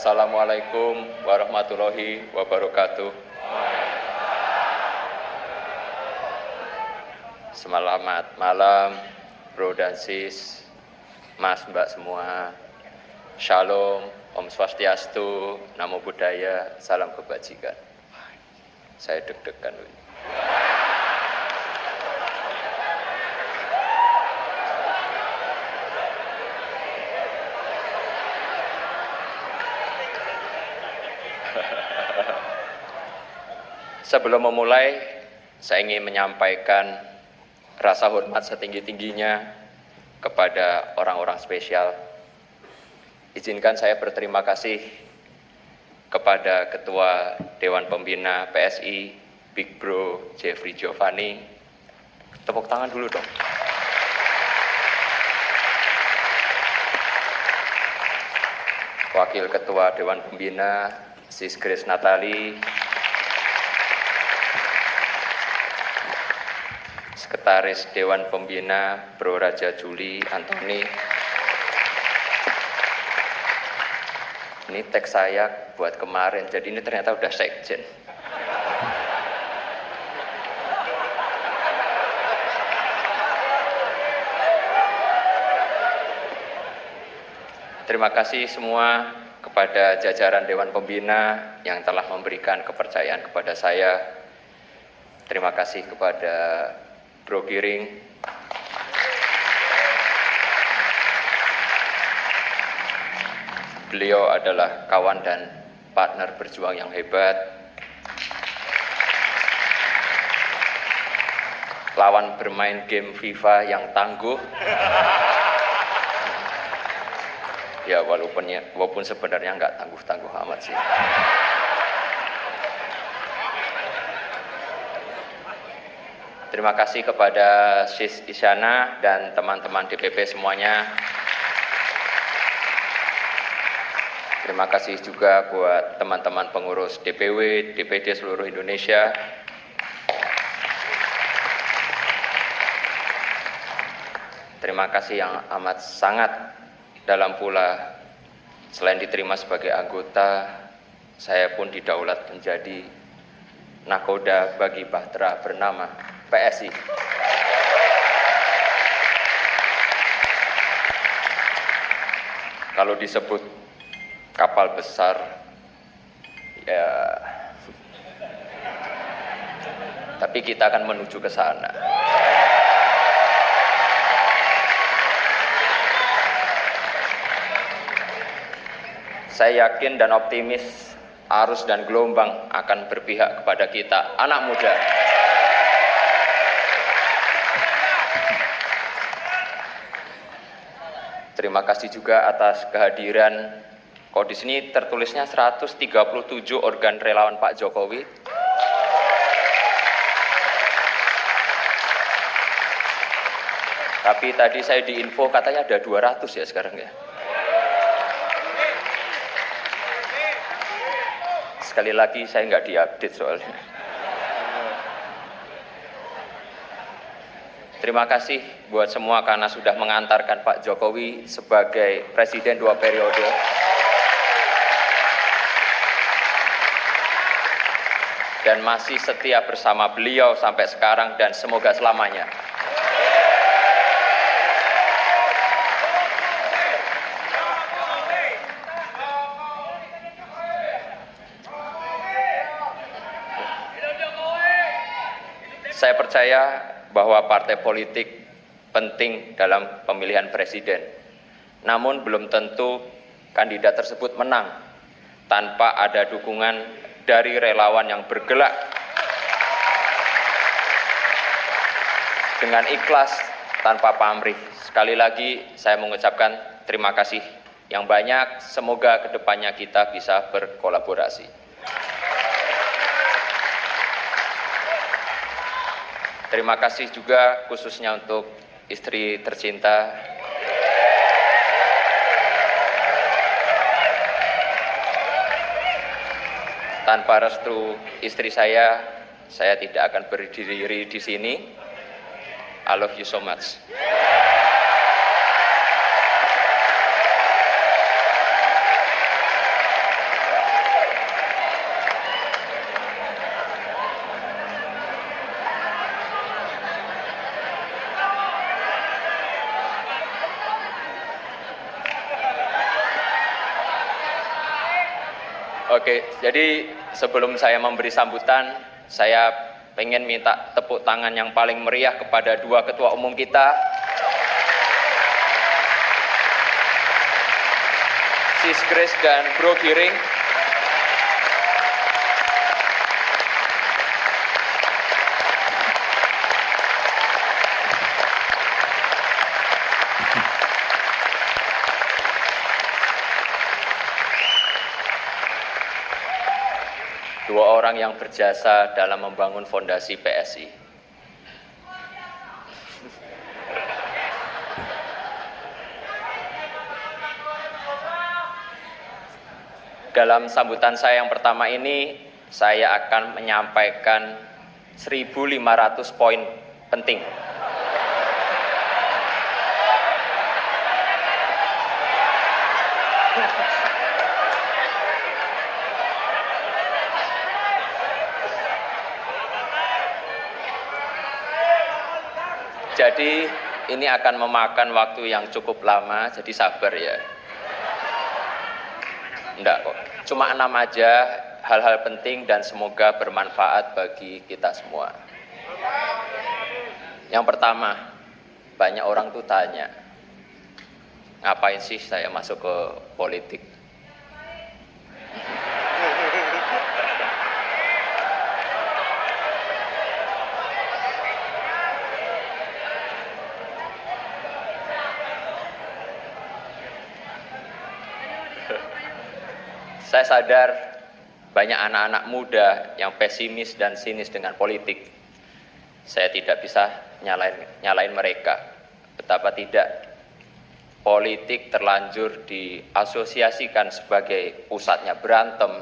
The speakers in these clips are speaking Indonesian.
Assalamualaikum warahmatullahi wabarakatuh. Selamat malam, bro dan sis, mas mbak semua. Shalom, Om Swastiastu, Namo Buddhaya, salam kebajikan. Saya deg-degan ini. Sebelum memulai, saya ingin menyampaikan rasa hormat setinggi-tingginya kepada orang-orang spesial. Izinkan saya berterima kasih kepada Ketua Dewan Pembina PSI, Big Bro Jeffrey Giovanni. Tepuk tangan dulu dong. Wakil Ketua Dewan Pembina, Sis Grace Natali. Sekretaris Dewan Pembina Bro Raja Juli Antoni. Ini teks saya buat kemarin, jadi ini ternyata udah sekjen. Terima kasih semua kepada jajaran Dewan Pembina yang telah memberikan kepercayaan kepada saya. Terima kasih kepada Bro Giring, beliau adalah kawan dan partner berjuang yang hebat, lawan bermain game FIFA yang tangguh. Ya walaupun sebenarnya nggak tangguh-tangguh amat sih. Terima kasih kepada Sis Isyana dan teman-teman DPP semuanya. Terima kasih juga buat teman-teman pengurus DPW, DPD seluruh Indonesia. Terima kasih yang amat sangat dalam pula. Selain diterima sebagai anggota, saya pun didaulat menjadi nakoda bagi bahtera bernama PSI. Kalau disebut kapal besar, ya, tapi kita akan menuju ke sana. Saya yakin dan optimis arus dan gelombang akan berpihak kepada kita, anak muda. Terima kasih juga atas kehadiran. Kok di sini tertulisnya 137 organ relawan Pak Jokowi. Tapi tadi saya diinfo katanya ada 200 ya sekarang ya. Sekali lagi saya nggak diupdate soalnya. Terima kasih buat semua karena sudah mengantarkan Pak Jokowi sebagai Presiden 2 periode. Dan masih setia bersama beliau sampai sekarang dan semoga selamanya. Saya percaya bahwa partai politik penting dalam pemilihan presiden. Namun belum tentu kandidat tersebut menang tanpa ada dukungan dari relawan yang bergerak dengan ikhlas tanpa pamrih. Sekali lagi saya mengucapkan terima kasih yang banyak. Semoga kedepannya kita bisa berkolaborasi. Terima kasih juga khususnya untuk istri tercinta. Tanpa restu istri saya tidak akan berdiri di sini. I love you so much. Oke, jadi sebelum saya memberi sambutan, saya pengen minta tepuk tangan yang paling meriah kepada dua ketua umum kita, Sis Grace dan Bro Giring. Dua orang yang berjasa dalam membangun fondasi PSI. Dalam sambutan saya yang pertama ini, saya akan menyampaikan 1.500 poin penting. Jadi ini akan memakan waktu yang cukup lama, jadi sabar ya. Enggak kok, cuma 6 aja, hal-hal penting dan semoga bermanfaat bagi kita semua. Yang pertama, banyak orang tuh tanya, ngapain sih saya masuk ke politik? Saya sadar banyak anak-anak muda yang pesimis dan sinis dengan politik. Saya tidak bisa nyalain mereka. Betapa tidak, politik terlanjur diasosiasikan sebagai pusatnya berantem,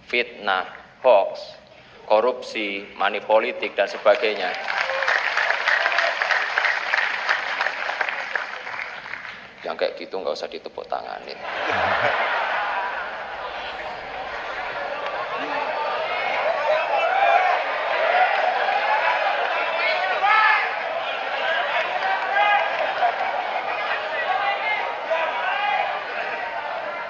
fitnah, hoax, korupsi, money politik, dan sebagainya. Yang kayak gitu nggak usah ditepuk tanganin.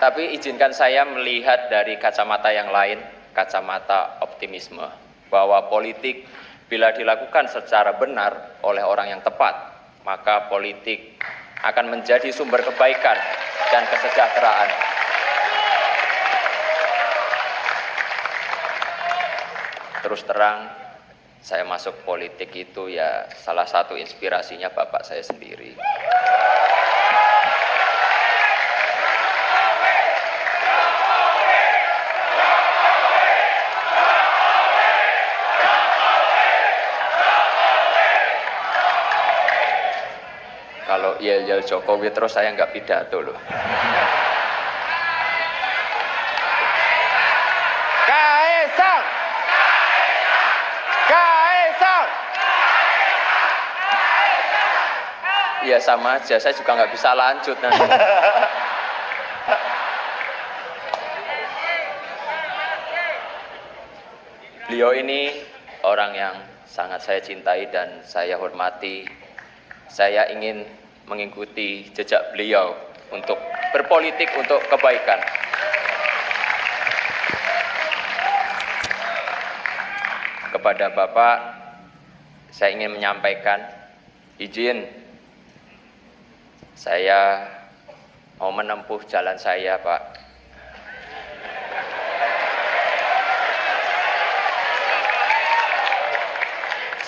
Tapi izinkan saya melihat dari kacamata yang lain, kacamata optimisme, bahwa politik bila dilakukan secara benar oleh orang yang tepat, maka politik akan menjadi sumber kebaikan dan kesejahteraan. Terus terang, saya masuk politik itu ya salah satu inspirasinya bapak saya sendiri. Kalau yel-yel Jokowi terus saya nggak pidato loh. Kaisang! Kaisang! Ya sama aja, saya juga nggak bisa lanjut nanti. Beliau ini orang yang sangat saya cintai dan saya hormati. Saya ingin mengikuti jejak beliau untuk berpolitik untuk kebaikan. Kepada Bapak, saya ingin menyampaikan izin saya mau menempuh jalan saya, Pak.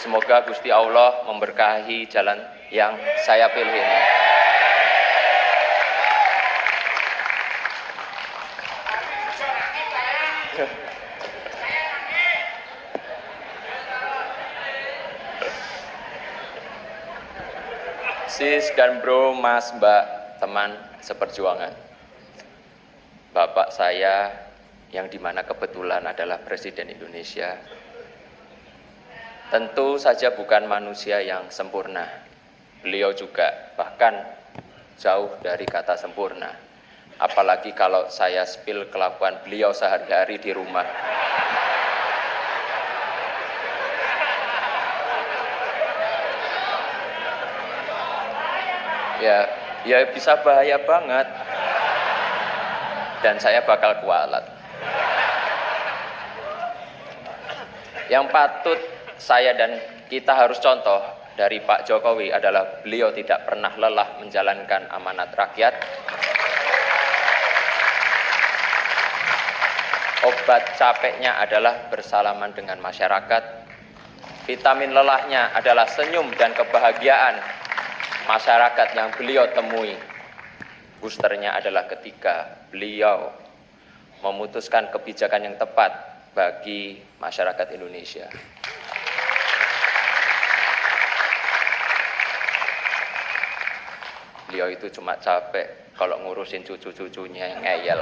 Semoga Gusti Allah memberkahi jalan yang saya pilih ini. Sis dan bro, mas, mbak, teman seperjuangan. Bapak saya yang dimana kebetulan adalah Presiden Indonesia, tentu saja bukan manusia yang sempurna. Beliau juga bahkan jauh dari kata sempurna. Apalagi kalau saya spill kelakuan beliau sehari-hari di rumah. Ya bisa bahaya banget. Dan saya bakal kualat. Yang patut saya dan kita harus contoh dari Pak Jokowi adalah beliau tidak pernah lelah menjalankan amanat rakyat. Obat capeknya adalah bersalaman dengan masyarakat. Vitamin lelahnya adalah senyum dan kebahagiaan masyarakat yang beliau temui. Boosternya adalah ketika beliau memutuskan kebijakan yang tepat bagi masyarakat Indonesia. Beliau itu cuma capek kalau ngurusin cucu-cucunya yang ngeyel.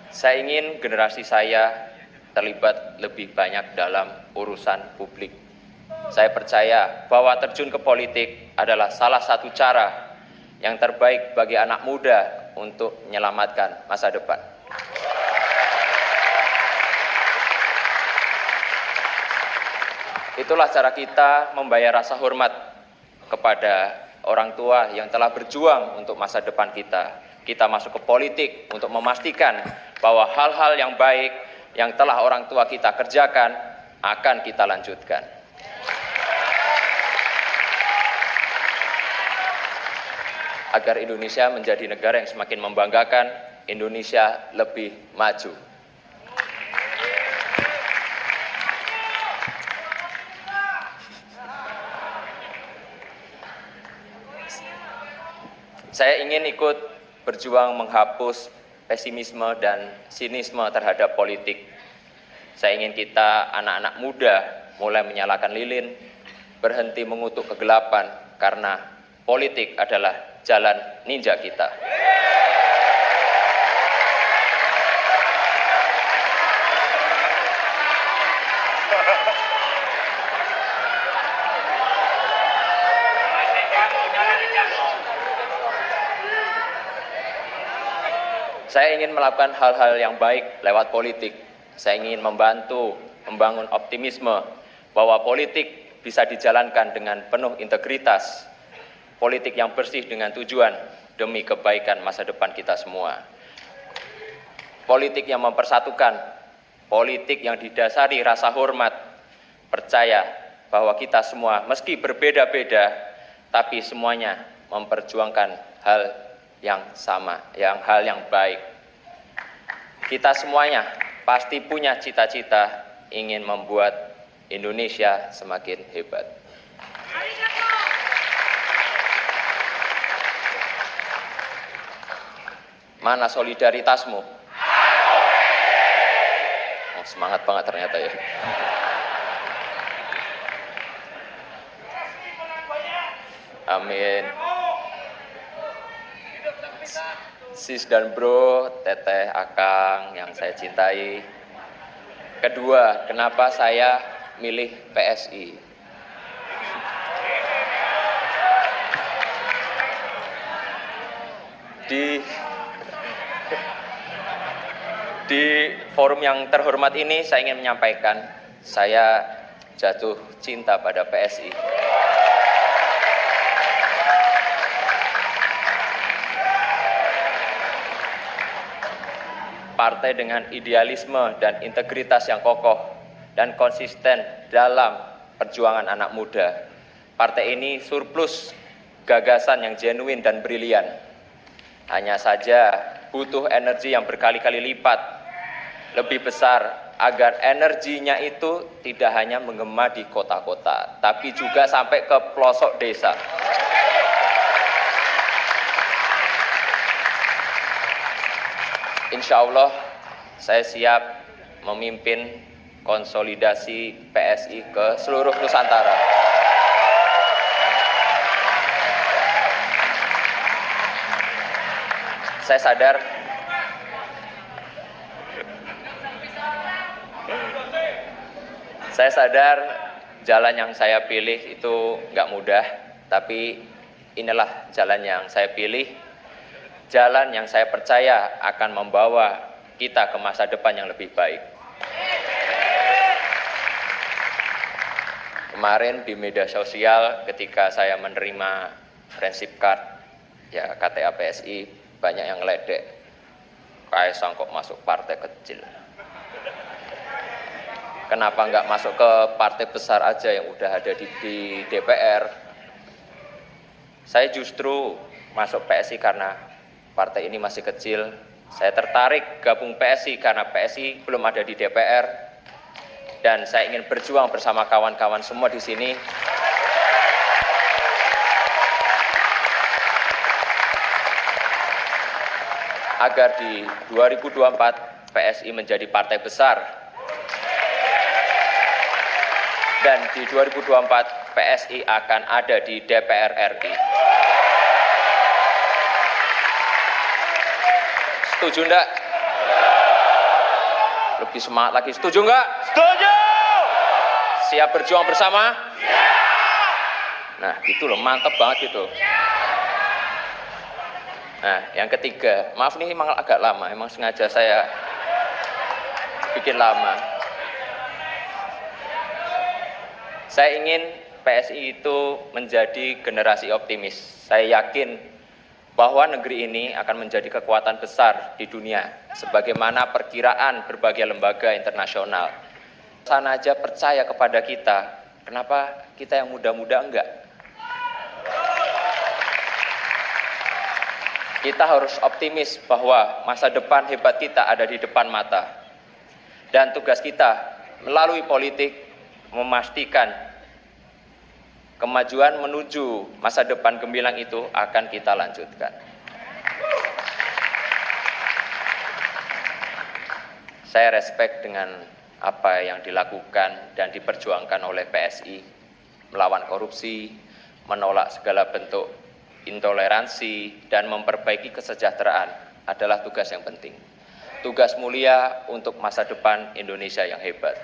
Saya ingin generasi saya terlibat lebih banyak dalam urusan publik. Saya percaya bahwa terjun ke politik adalah salah satu cara yang terbaik bagi anak muda untuk menyelamatkan masa depan. Itulah cara kita membayar rasa hormat kepada orang tua yang telah berjuang untuk masa depan kita. Kita masuk ke politik untuk memastikan bahwa hal-hal yang baik yang telah orang tua kita kerjakan akan kita lanjutkan. Agar Indonesia menjadi negara yang semakin membanggakan, Indonesia lebih maju. Saya ingin ikut berjuang menghapus pesimisme dan sinisme terhadap politik. Saya ingin kita anak-anak muda mulai menyalakan lilin, berhenti mengutuk kegelapan, karena politik adalah jalan ninja kita. Saya ingin melakukan hal-hal yang baik lewat politik. Saya ingin membantu membangun optimisme bahwa politik bisa dijalankan dengan penuh integritas. Politik yang bersih dengan tujuan demi kebaikan masa depan kita semua. Politik yang mempersatukan, politik yang didasari rasa hormat, percaya bahwa kita semua meski berbeda-beda, tapi semuanya memperjuangkan hal yang sama, hal yang baik. Kita semuanya pasti punya cita-cita ingin membuat Indonesia semakin hebat. Mana solidaritasmu? Oh, semangat banget ternyata ya. Amin. Sis dan bro, teteh, akang yang saya cintai. Kedua, kenapa saya milih PSI? Di forum yang terhormat ini saya ingin menyampaikan, saya jatuh cinta pada PSI. Partai dengan idealisme dan integritas yang kokoh dan konsisten dalam perjuangan anak muda. Partai ini surplus gagasan yang genuine dan brilian. Hanya saja butuh energi yang berkali-kali lipat lebih besar agar energinya itu tidak hanya menggema di kota-kota, tapi juga sampai ke pelosok desa. Insya Allah saya siap memimpin konsolidasi PSI ke seluruh Nusantara. Saya sadar jalan yang saya pilih itu nggak mudah, tapi inilah jalan yang saya pilih, jalan yang saya percaya akan membawa kita ke masa depan yang lebih baik. Kemarin di media sosial ketika saya menerima friendship card, ya KTA PSI, banyak yang ngeledek. Kaisang kok masuk partai kecil? Kenapa nggak masuk ke partai besar aja yang udah ada di DPR? Saya justru masuk PSI karena partai ini masih kecil. Saya tertarik gabung PSI karena PSI belum ada di DPR. Dan saya ingin berjuang bersama kawan-kawan semua di sini agar di 2024 PSI menjadi partai besar. Dan di 2024 PSI akan ada di DPR RI. Setuju enggak? Lebih semangat lagi. Setuju enggak? Setuju. Siap berjuang bersama? Nah, gitu loh, mantep banget gitu. Nah, yang ketiga, maaf nih memang agak lama, emang sengaja saya bikin lama. Saya ingin PSI itu menjadi generasi optimis. Saya yakin bahwa negeri ini akan menjadi kekuatan besar di dunia, sebagaimana perkiraan berbagai lembaga internasional. Sana aja percaya kepada kita, kenapa kita yang muda-muda enggak? Kita harus optimis bahwa masa depan hebat kita ada di depan mata. Dan tugas kita melalui politik memastikan kemajuan menuju masa depan gemilang itu akan kita lanjutkan. Saya respect dengan apa yang dilakukan dan diperjuangkan oleh PSI, melawan korupsi, menolak segala bentuk intoleransi, dan memperbaiki kesejahteraan adalah tugas yang penting. Tugas mulia untuk masa depan Indonesia yang hebat.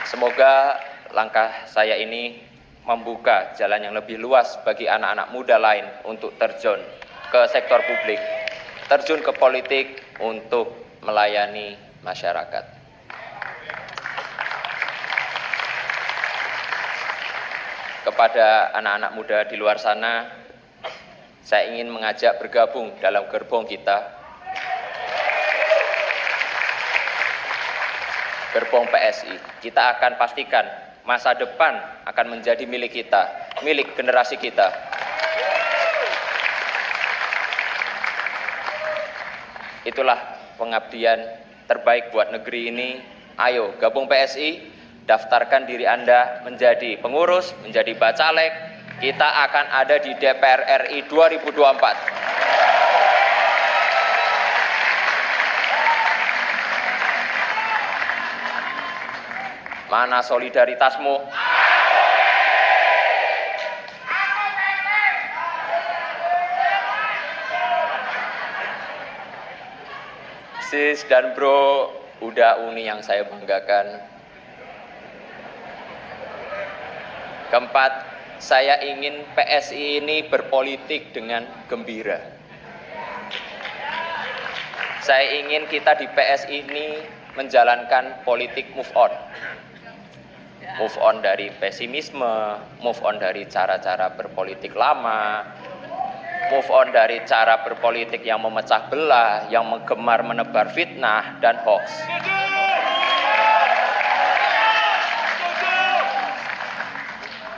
Semoga langkah saya ini membuka jalan yang lebih luas bagi anak-anak muda lain untuk terjun ke sektor publik, terjun ke politik untuk melayani masyarakat. Kepada anak-anak muda di luar sana, saya ingin mengajak bergabung dalam gerbong kita, gerbong PSI. Kita akan pastikan masa depan akan menjadi milik kita, milik generasi kita. Itulah pengabdian terbaik buat negeri ini. Ayo gabung PSI, daftarkan diri Anda menjadi pengurus, menjadi bacalek. Kita akan ada di DPR RI 2024. Mana solidaritasmu? Sis dan bro, udah uni yang saya banggakan. Keempat, saya ingin PSI ini berpolitik dengan gembira. Saya ingin kita di PSI ini menjalankan politik move on. Move on dari pesimisme, move on dari cara-cara berpolitik lama, move on dari cara berpolitik yang memecah belah, yang gemar menebar fitnah dan hoax.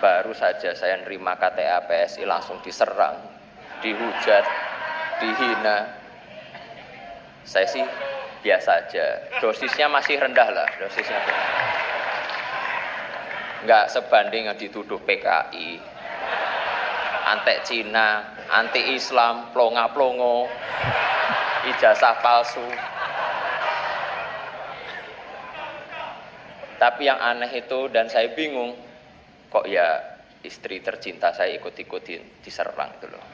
Baru saja saya nerima KTA PSI langsung diserang, dihujat, dihina. Saya sih biasa aja, dosisnya masih rendah lah, dosisnya. Nggak sebanding yang dituduh PKI, antek Cina, anti Islam, plonga-plongo, ijazah palsu. Tapi yang aneh itu dan saya bingung, kok ya istri tercinta saya ikut-ikutin diserang itu loh.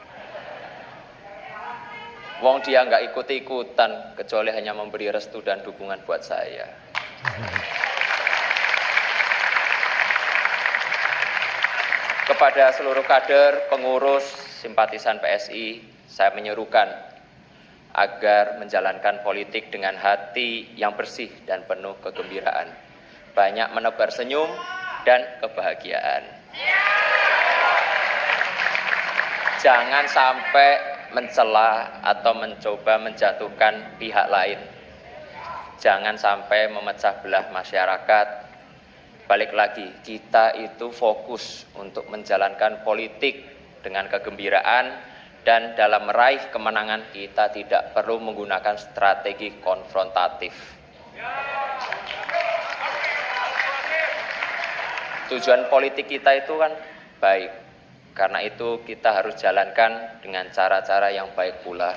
Wong dia nggak ikut-ikutan kecuali hanya memberi restu dan dukungan buat saya. Kepada seluruh kader, pengurus, simpatisan PSI, saya menyerukan agar menjalankan politik dengan hati yang bersih dan penuh kegembiraan. Banyak menebar senyum dan kebahagiaan. Jangan sampai mencela atau mencoba menjatuhkan pihak lain. Jangan sampai memecah belah masyarakat. Balik lagi, kita itu fokus untuk menjalankan politik dengan kegembiraan, dan dalam meraih kemenangan kita tidak perlu menggunakan strategi konfrontatif. Tujuan politik kita itu kan baik, karena itu kita harus jalankan dengan cara-cara yang baik pula.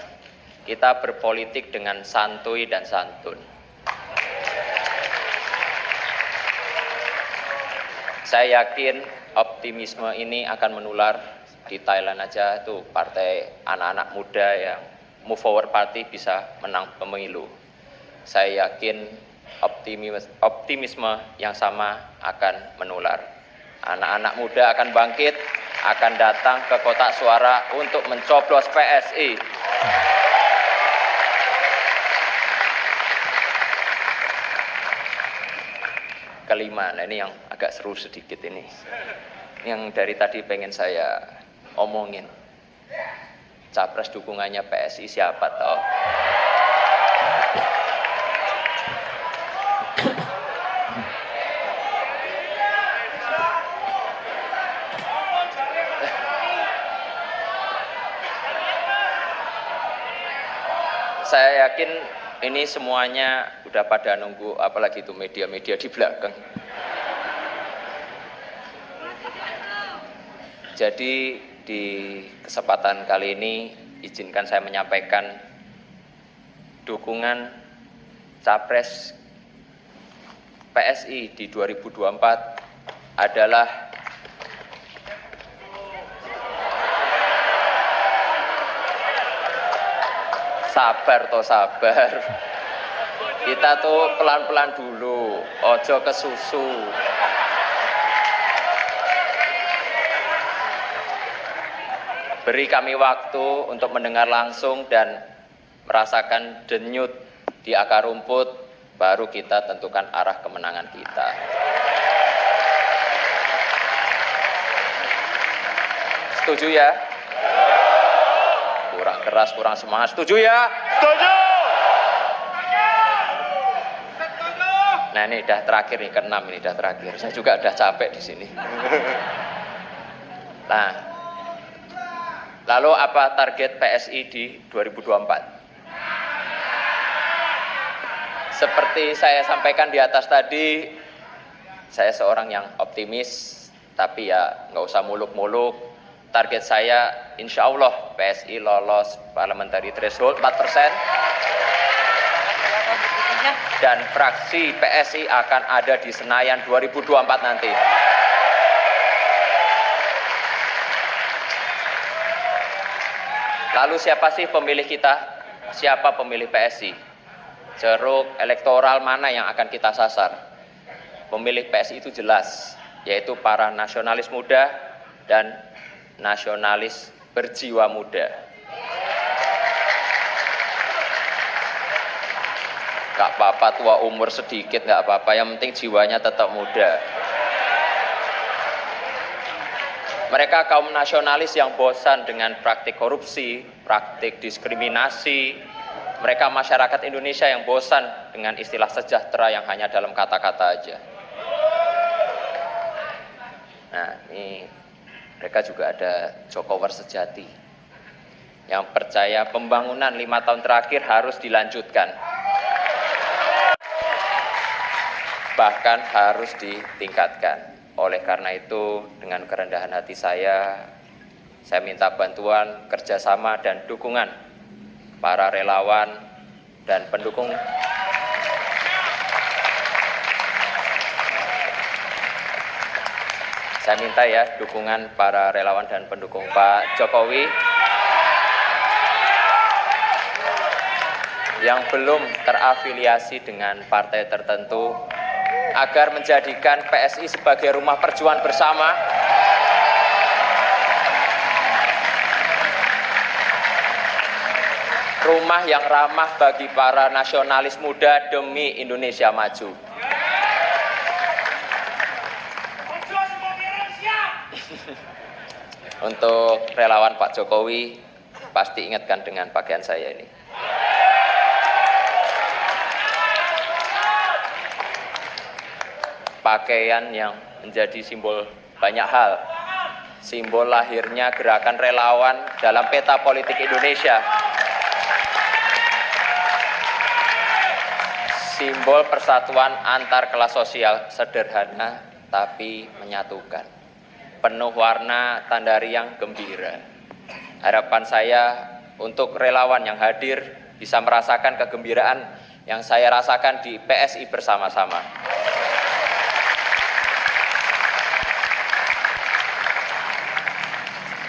Kita berpolitik dengan santuy dan santun. Saya yakin optimisme ini akan menular. Di Thailand aja tuh partai anak-anak muda yang Move Forward Party bisa menang pemilu. Saya yakin optimisme yang sama akan menular. Anak-anak muda akan bangkit, akan datang ke kotak suara untuk mencoblos PSI. Kelima, nah ini yang agak seru sedikit ini. Yang dari tadi pengen saya omongin. Capres dukungannya PSI siapa toh? Saya yakin ini semuanya udah pada nunggu, apalagi itu media-media di belakang. Jadi di kesempatan kali ini izinkan saya menyampaikan dukungan Capres PSI di 2024 adalah sabar toh sabar. Kita tuh pelan-pelan dulu, ojo kesusu. Beri kami waktu untuk mendengar langsung dan merasakan denyut di akar rumput, baru kita tentukan arah kemenangan kita. Setuju ya? Kurang keras, kurang semangat. Setuju ya? Setuju. Nah ini udah terakhir nih, ke-6 ini udah terakhir. Saya juga udah capek di sini. Nah, lalu apa target PSI di 2024? Seperti saya sampaikan di atas tadi, saya seorang yang optimis, tapi ya nggak usah muluk-muluk. Target saya insya Allah PSI lolos parliamentary threshold 4%. Dan fraksi PSI akan ada di Senayan 2024 nanti. Lalu siapa sih pemilih kita? Siapa pemilih PSI? Ceruk elektoral mana yang akan kita sasar? Pemilih PSI itu jelas, yaitu para nasionalis muda dan nasionalis berjiwa muda. Gak apa-apa tua umur sedikit, gak apa-apa, yang penting jiwanya tetap muda. Mereka kaum nasionalis yang bosan dengan praktik korupsi, praktik diskriminasi. Mereka masyarakat Indonesia yang bosan dengan istilah sejahtera yang hanya dalam kata-kata aja. Nah, ini mereka juga ada Jokowers sejati yang percaya pembangunan 5 tahun terakhir harus dilanjutkan. Bahkan harus ditingkatkan. Oleh karena itu, dengan kerendahan hati saya minta bantuan, kerjasama, dan dukungan para relawan dan pendukung. Saya minta ya dukungan para relawan dan pendukung Pak Jokowi yang belum terafiliasi dengan partai tertentu, agar menjadikan PSI sebagai rumah perjuangan bersama, rumah yang ramah bagi para nasionalis muda demi Indonesia maju. Untuk relawan Pak Jokowi, pasti ingatkan dengan pakaian saya ini. Pakaian yang menjadi simbol banyak hal. Simbol lahirnya gerakan relawan dalam peta politik Indonesia. Simbol persatuan antar kelas sosial, sederhana tapi menyatukan. Penuh warna tanda riang gembira. Harapan saya untuk relawan yang hadir bisa merasakan kegembiraan yang saya rasakan di PSI bersama-sama.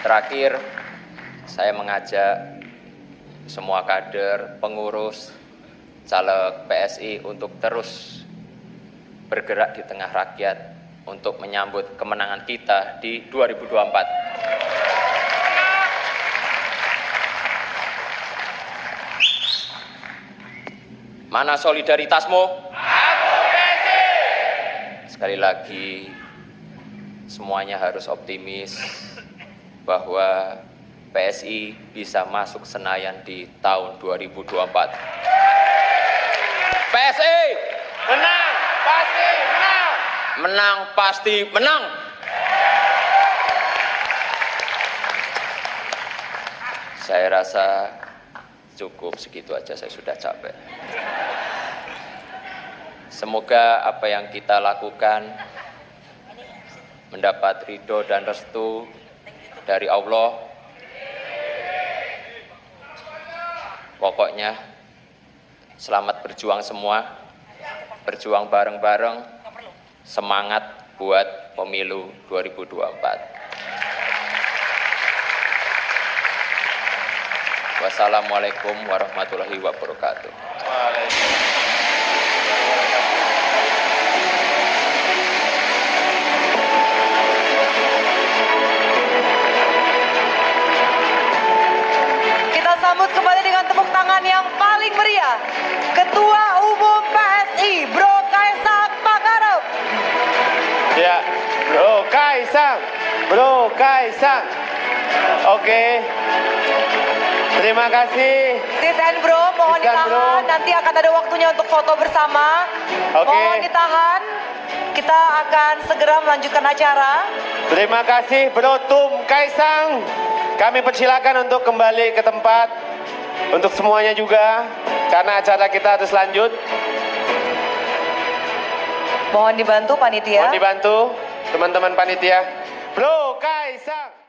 Terakhir, saya mengajak semua kader, pengurus, caleg PSI untuk terus bergerak di tengah rakyat untuk menyambut kemenangan kita di 2024. Mana solidaritasmu? Aku PSI. Sekali lagi, semuanya harus optimis bahwa PSI bisa masuk Senayan di tahun 2024. PSI Menang, pasti menang. menang pasti menang. Saya rasa cukup segitu aja, saya sudah capek. Semoga apa yang kita lakukan mendapat ridho dan restu dari Allah. Pokoknya selamat berjuang semua, berjuang bareng-bareng, semangat buat pemilu 2024. Wassalamualaikum warahmatullahi wabarakatuh. Sambut kembali dengan tepuk tangan yang paling meriah Ketua Umum PSI Bro Kaisang Pangarep. Ya, Bro Kaisang, Bro Kaisang. Oke. Terima kasih. Sis and Bro, mohon Sis and ditahan. Bro. Nanti akan ada waktunya untuk foto bersama. Oke. Mohon ditahan. Kita akan segera melanjutkan acara. Terima kasih Bro Tum Kaisang. Kami persilakan untuk kembali ke tempat. Untuk semuanya juga, karena acara kita harus lanjut. Mohon dibantu panitia. Mohon dibantu teman-teman panitia. Bro Kaisang.